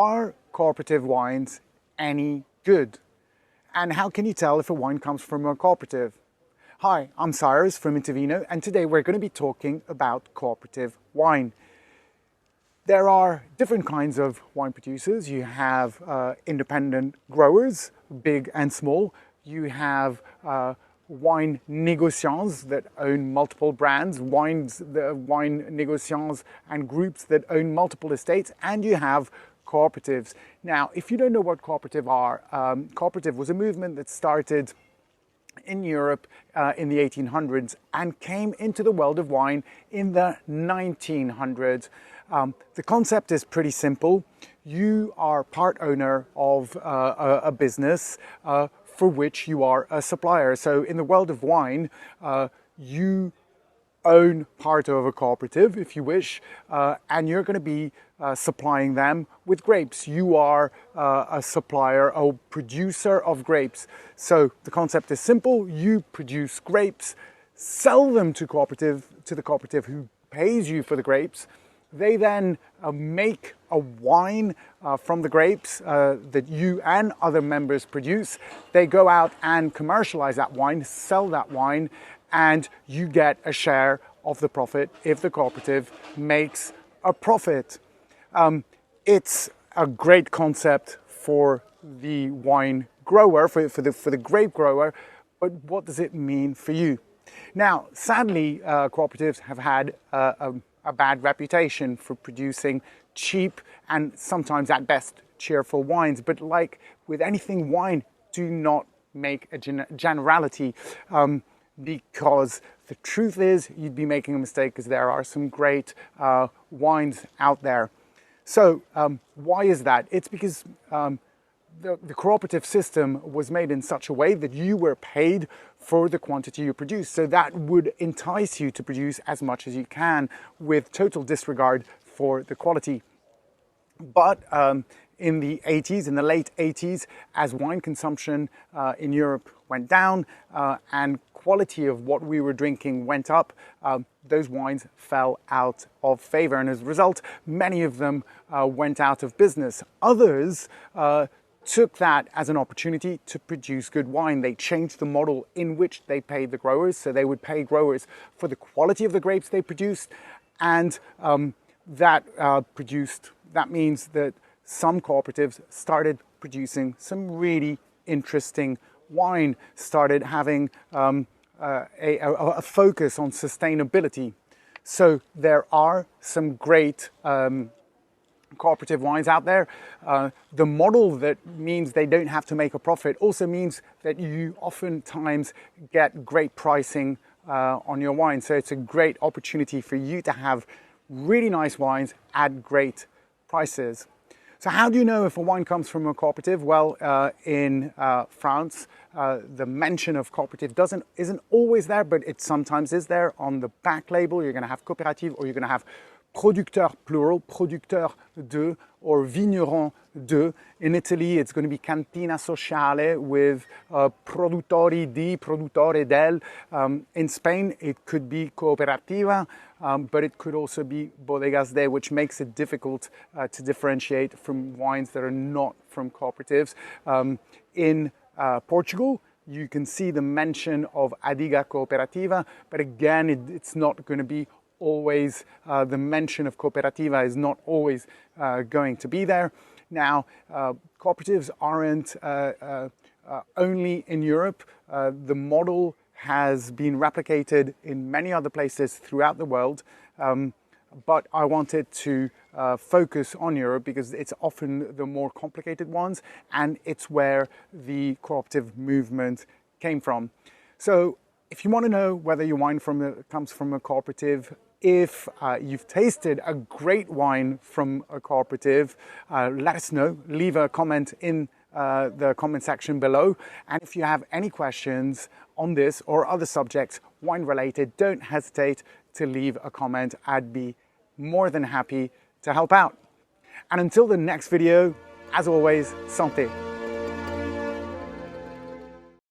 Are cooperative wines any good? And how can you tell if a wine comes from a cooperative? Hi, I'm Cyrus from Intervino, and today we're going to be talking about cooperative wine. There are different kinds of wine producers. You have independent growers, big and small. You have wine négociants that own multiple brands, wine négociants and groups that own multiple estates, and you have cooperatives. Now, if you don't know what cooperative are, cooperative was a movement that started in Europe in the 1800s and came into the world of wine in the 1900s. The concept is pretty simple. You are part owner of a business for which you are a supplier. So in the world of wine, you own part of a cooperative, if you wish, and you're going to be supplying them with grapes. You are a supplier, a producer of grapes. So the concept is simple. You produce grapes, sell them to the cooperative who pays you for the grapes. They then make a wine from the grapes that you and other members produce. They go out and commercialize that wine, sell that wine, and you get a share of the profit if the cooperative makes a profit. It's a great concept for the wine grower, for the grape grower, but what does it mean for you? Now, sadly, cooperatives have had a bad reputation for producing cheap and sometimes at best cheerful wines, but like with anything wine, do not make a generality, because the truth is you'd be making a mistake, because there are some great wines out there. So why is that? It's because the cooperative system was made in such a way that you were paid for the quantity you produce. So that would entice you to produce as much as you can with total disregard for the quality. But in the 80s, in the late 80s, as wine consumption in Europe went down and quality of what we were drinking went up, those wines fell out of favor. And as a result, many of them went out of business. Others took that as an opportunity to produce good wine. They changed the model in which they paid the growers. So they would pay growers for the quality of the grapes they produced. And that means that some cooperatives started producing some really interesting wine, started having a focus on sustainability. So there are some great cooperative wines out there. The model that means they don't have to make a profit also means that you oftentimes get great pricing on your wine. So it's a great opportunity for you to have really nice wines at great prices. So how do you know if a wine comes from a cooperative? Well, in France, the mention of cooperative isn't always there, but it sometimes is there. On the back label, you're going to have coopérative, or you're going to have producteur, plural, producteur de, or vigneron de. In Italy, it's going to be cantina sociale with produttori di, produttore del. In Spain, it could be cooperativa, but it could also be bodegas de, which makes it difficult to differentiate from wines that are not from cooperatives. In Portugal, you can see the mention of adega cooperativa, but again, it's not going to be always, the mention of cooperativa is not always going to be there. Now, cooperatives aren't only in Europe. The model has been replicated in many other places throughout the world, but I wanted to focus on Europe because it's often the more complicated ones, and it's where the cooperative movement came from. So if you want to know whether your wine comes from a cooperative, if you've tasted a great wine from a cooperative, let us know. Leave a comment in the comment section below. And if you have any questions on this or other subjects wine related, don't hesitate to leave a comment. I'd be more than happy to help out. And until the next video, as always, santé.